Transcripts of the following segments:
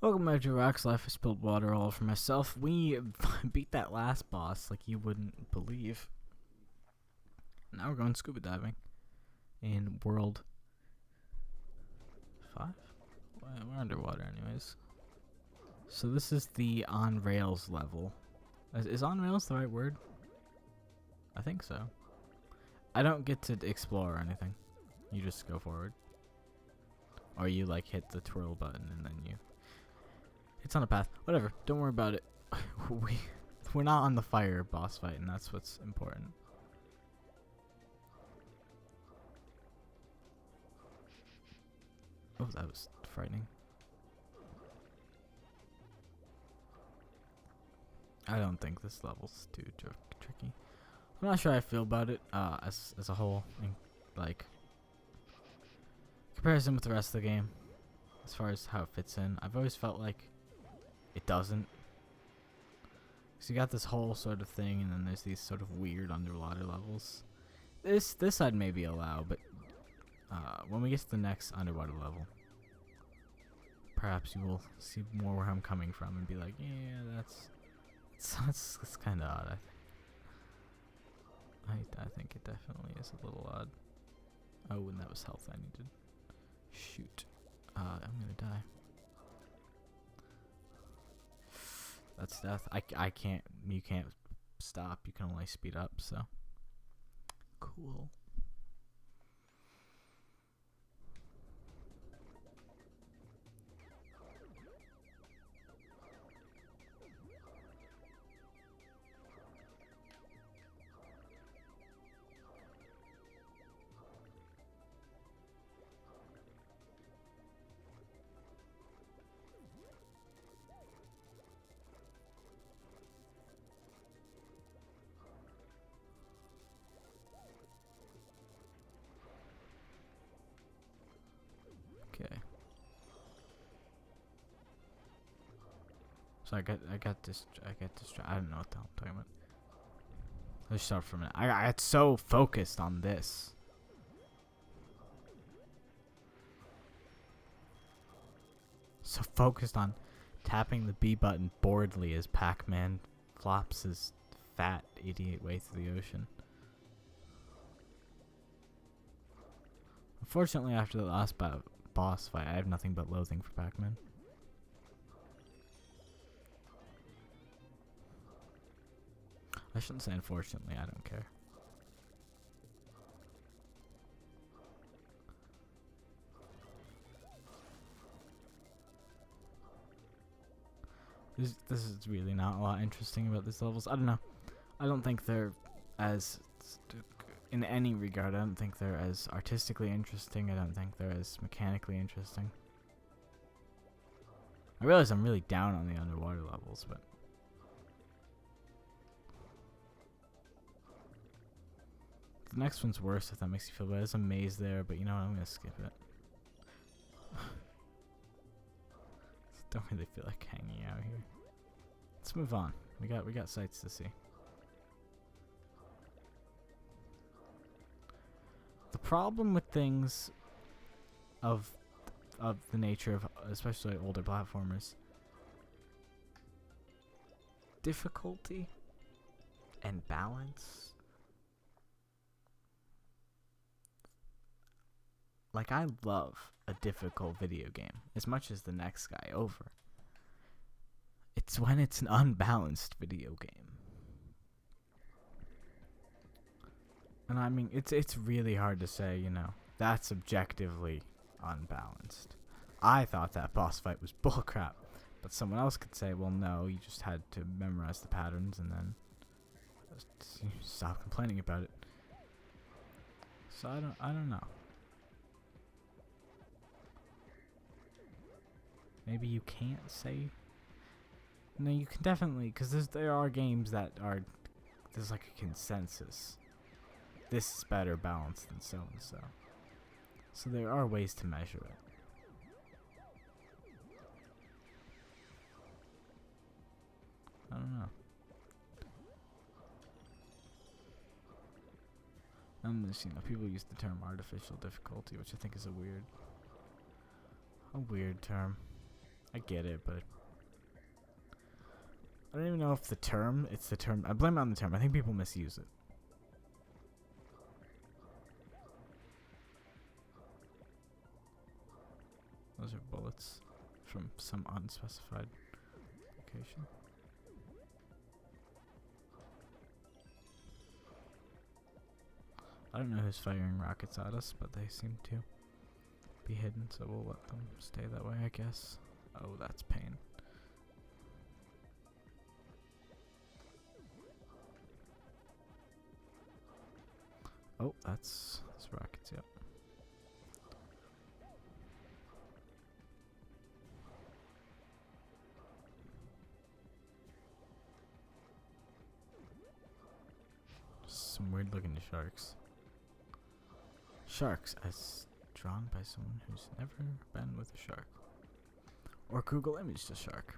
Welcome back to Rock's Life. I spilled water all over myself. We beat that last boss like you wouldn't believe. Now we're going scuba diving in World 5? We're underwater anyways. So this is the on rails level. Is on rails the right word? I think so. I don't get to explore or anything. You just go forward. Or you like hit the twirl button and then you... It's on a path. Whatever. Don't worry about it. We're not on the fire boss fight, and that's what's important. Oh, that was frightening. I don't think this level's too tricky. I'm not sure how I feel about it as a whole, in, like, comparison with the rest of the game, as far as how it fits in. I've always felt like it doesn't. So you got this whole sort of thing, and then there's these sort of weird underwater levels. This I'd maybe allow, but when we get to the next underwater level, perhaps you will see more where I'm coming from and be like, yeah, that's kind of odd. I think it definitely is a little odd. Oh, and that was health I needed. Shoot, I'm gonna die. That's death. I can't. You can't stop. You can only speed up. So cool. Okay. So I got distracted. I don't know what the hell I'm talking about. Let's start for a minute. I got so focused on this. So focused on tapping the B button boredly as Pac-Man flops his fat idiot way through the ocean. Unfortunately, after the last boss fight, I have nothing but loathing for Pac-Man. I shouldn't say unfortunately, I don't care. This is really not a lot interesting about these levels. I don't know. I don't think they're as... In any regard, I don't think they're as artistically interesting. I don't think they're as mechanically interesting. I realize I'm really down on the underwater levels, but... The next one's worse, if that makes you feel better. There's a maze there, but you know what? I'm gonna skip it. Don't really feel like hanging out here. Let's move on. We got sights to see. The problem with things of the nature of especially older platformers, difficulty and balance. Like, I love a difficult video game as much as the next guy over. It's when it's an unbalanced video game. And I mean, it's really hard to say, you know, that's objectively unbalanced. I thought that boss fight was bullcrap, but someone else could say, well, no, you just had to memorize the patterns and then just stop complaining about it. So I don't know. Maybe you can't say. No, you can definitely, because there are games that are, there's like a consensus. This is better balanced than so and so. So there are ways to measure it. I don't know. And there's, you know, people use the term artificial difficulty, which I think is a weird term. I get it, but I don't even know if it's the term. I blame it on the term. I think people misuse it. Those are bullets from some unspecified location. I don't know who's firing rockets at us, but they seem to be hidden, so we'll let them stay that way, I guess. Oh, that's pain. Oh, that's rockets, yep. Some weird looking sharks. Sharks as drawn by someone who's never been with a shark. Or Google imaged a shark.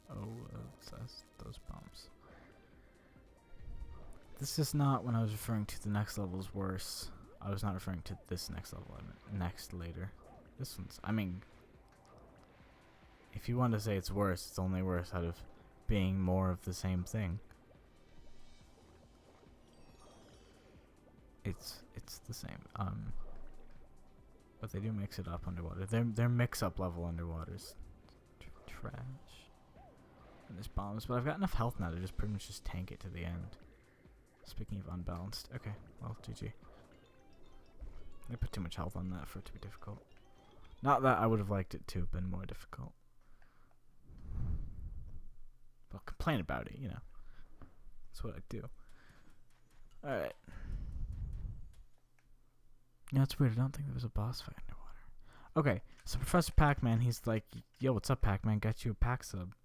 Oh, that's those bombs. This is not when I was referring to the next level is worse. I was not referring to this next level. I meant next later. This one's, I mean, if you want to say it's worse, it's only worse out of being more of the same thing. It's the same. But they do mix it up underwater. Their mix-up level underwater's trash. And there's bombs, but I've got enough health now to just pretty much just tank it to the end. Speaking of unbalanced, okay, well, GG. I put too much health on that for it to be difficult. Not that I would have liked it to have been more difficult. Well, complain about it, you know. That's what I do. Alright. Yeah, it's weird. I don't think there was a boss fight underwater. Okay, so Professor Pac-Man, he's like, yo, what's up, Pac-Man? Got you a pack sub.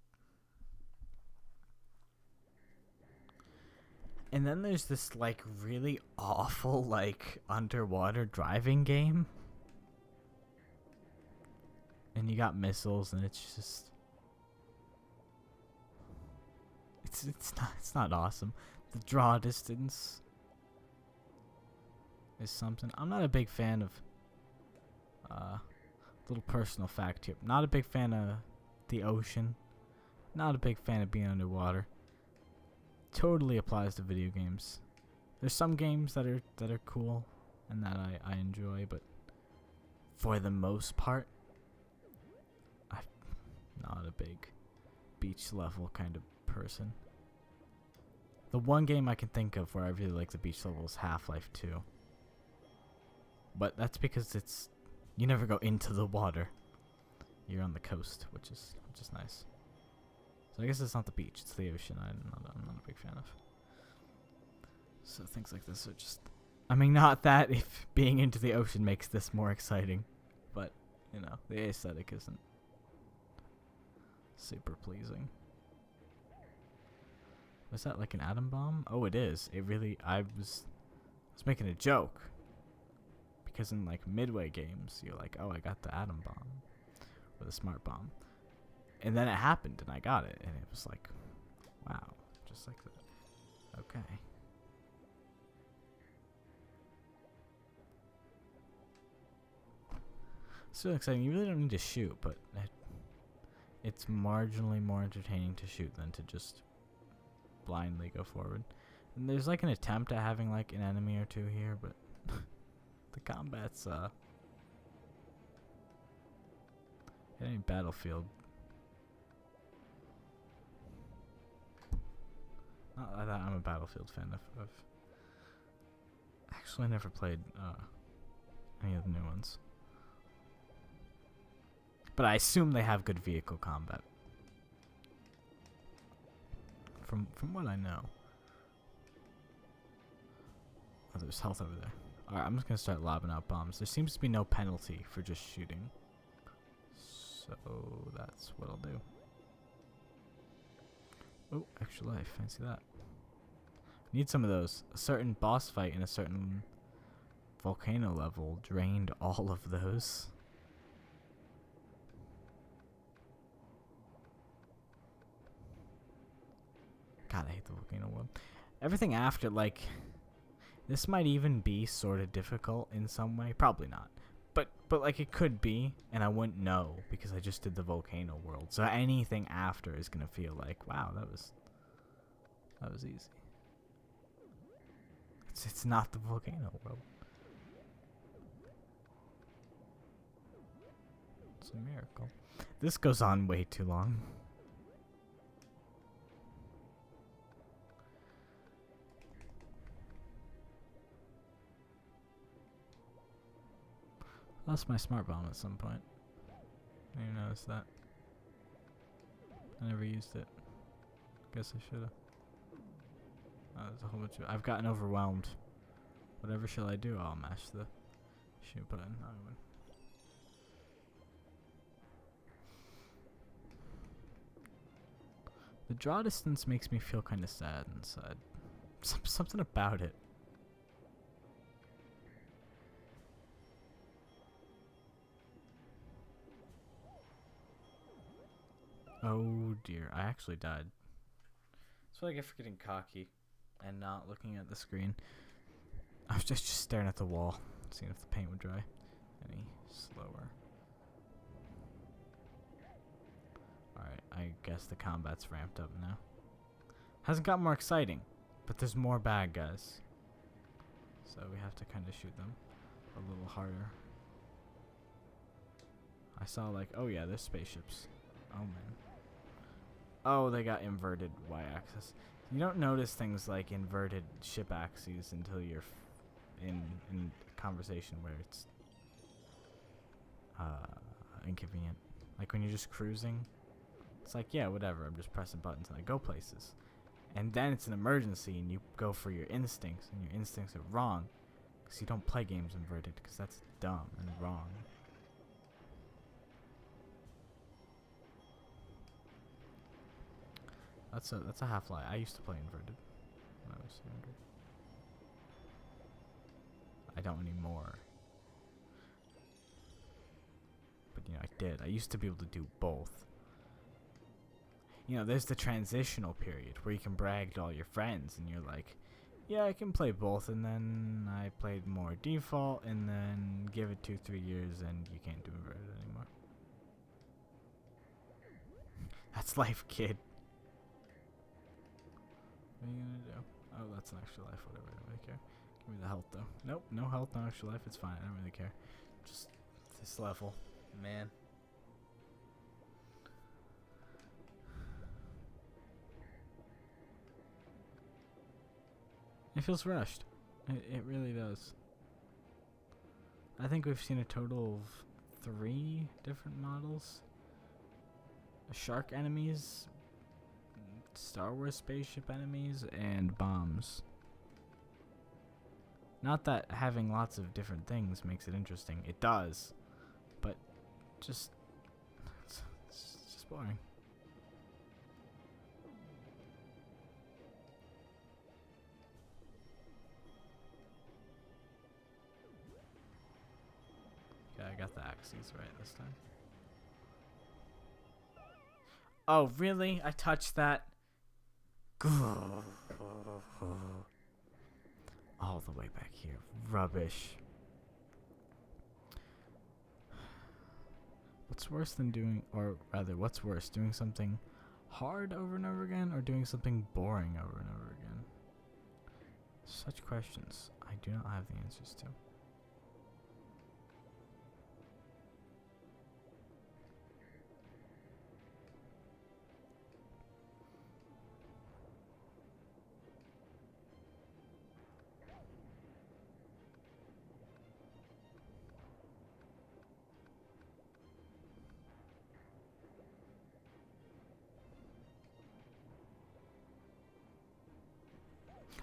And then there's this, like, really awful, like, underwater driving game. And you got missiles, and it's just... It's not awesome. The draw distance is something. I'm not a big fan of... little personal fact here. Not a big fan of the ocean. Not a big fan of being underwater. Totally applies to video games. There's some games that are cool and that I enjoy, but for the most part, I'm not a big beach level kind of person. The one game I can think of where I really like the beach level is Half-Life 2. But that's because it's you never go into the water. You're on the coast, which is nice. So I guess it's not the beach, it's the ocean. I'm not a big fan of. So things like this are just... I mean, not that if being into the ocean makes this more exciting, but, you know, the aesthetic isn't super pleasing. Was that like an atom bomb? Oh, it is. It really... I was making a joke. Because in, like, Midway games, you're like, oh, I got the atom bomb. Or the smart bomb. And then it happened, and I got it, and it was like, wow, just like that. Okay. So exciting. You really don't need to shoot, but it's marginally more entertaining to shoot than to just blindly go forward. And there's like an attempt at having like an enemy or two here, but the combat's it ain't Battlefield. Not that I'm a Battlefield fan of. Actually, I never played any of the new ones. But I assume they have good vehicle combat. From what I know. Oh, there's health over there. Alright, I'm just gonna start lobbing out bombs. There seems to be no penalty for just shooting. So that's what I'll do. Oh, extra life. Fancy that. Need some of those. A certain boss fight in a certain volcano level drained all of those. God, I hate the volcano world. Everything after, like, this might even be sort of difficult in some way. Probably not. But like it could be, and I wouldn't know because I just did the volcano world. So anything after is gonna feel like, wow, that was easy. It's not the volcano world. It's a miracle. This goes on way too long. Lost my smart bomb at some point. I didn't notice that. I never used it. Guess I should've. There's a whole bunch of. I've gotten overwhelmed. Whatever shall I do? I'll mash the shoot button. I would. The draw distance makes me feel kind of sad inside. Something about it. Oh dear, I actually died. That's what I get for getting cocky and not looking at the screen. I was just staring at the wall, seeing if the paint would dry any slower. Alright, I guess the combat's ramped up now. Hasn't got more exciting, but there's more bad guys. So we have to kind of shoot them a little harder. I saw like, oh yeah, there's spaceships. Oh man. Oh, they got inverted y-axis. You don't notice things like inverted ship axes until you're in a conversation where it's inconvenient. Like when you're just cruising, it's like, yeah, whatever, I'm just pressing buttons and I go places. And then it's an emergency and you go for your instincts, and your instincts are wrong because you don't play games inverted, because that's dumb and wrong. That's a Half-Life. I used to play inverted when I was younger. I don't anymore. But you know, I did. I used to be able to do both. You know, there's the transitional period where you can brag to all your friends and you're like, yeah, I can play both, and then I played more default, and then give it 2-3 years and you can't do inverted anymore. That's life, kid. What are you gonna do? Oh, that's an extra life, whatever, I don't really care. Give me the health though. Nope, no health, no extra life, it's fine, I don't really care. Just this level, man. It feels rushed. It really does. I think we've seen a total of 3 different models. Shark enemies, Star Wars spaceship enemies, and bombs. Not that having lots of different things makes it interesting. It does. But it's just boring. Okay, I got the axes right this time. Oh, really? I touched that? All the way back here. Rubbish. What's worse than doing, or rather, what's worse, doing something hard over and over again, or doing something boring over and over again? Such questions I do not have the answers to.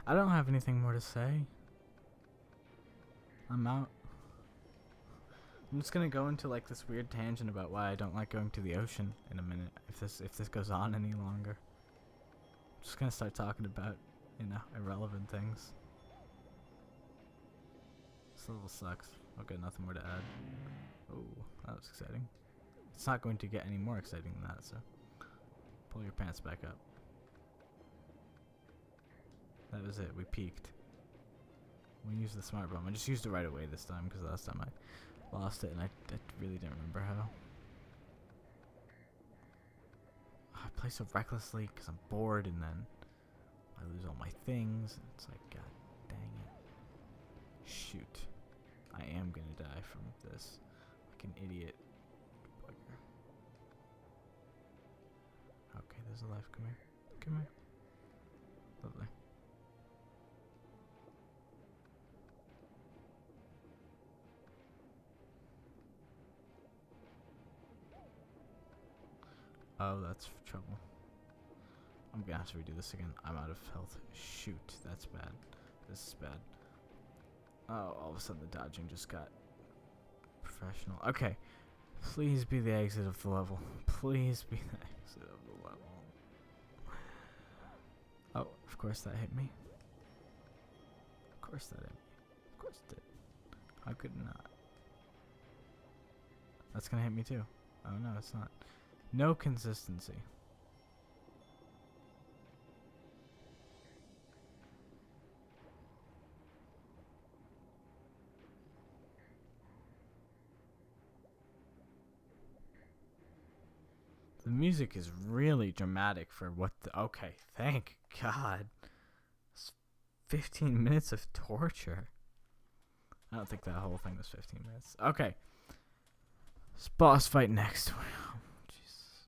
I don't have anything more to say. I'm out. I'm just gonna go into like this weird tangent about why I don't like going to the ocean in a minute. If this goes on any longer, I'm just gonna start talking about, you know, irrelevant things. This level sucks. Okay, nothing more to add. Oh, that was exciting. It's not going to get any more exciting than that, so pull your pants back up. That was it. We peaked. We used the smart bomb. I just used it right away this time because last time I lost it and I really didn't remember how. I play so recklessly because I'm bored and then I lose all my things. It's like, god dang it. Shoot. I am gonna die from this. Like an idiot. Bugger. Okay, there's a life. Come here. Come here. Lovely. Oh, that's trouble. I'm gonna have to redo this again. I'm out of health. Shoot, that's bad. This is bad. Oh, all of a sudden the dodging just got professional. Okay. Please be the exit of the level. Please be the exit of the level. Oh, of course that hit me. Of course that hit me. Of course it did. How could it not? That's gonna hit me too. Oh no, it's not. No consistency. The music is really dramatic for what the... Okay, thank God. It's 15 minutes of torture. I don't think that whole thing was 15 minutes. Okay. Boss fight next.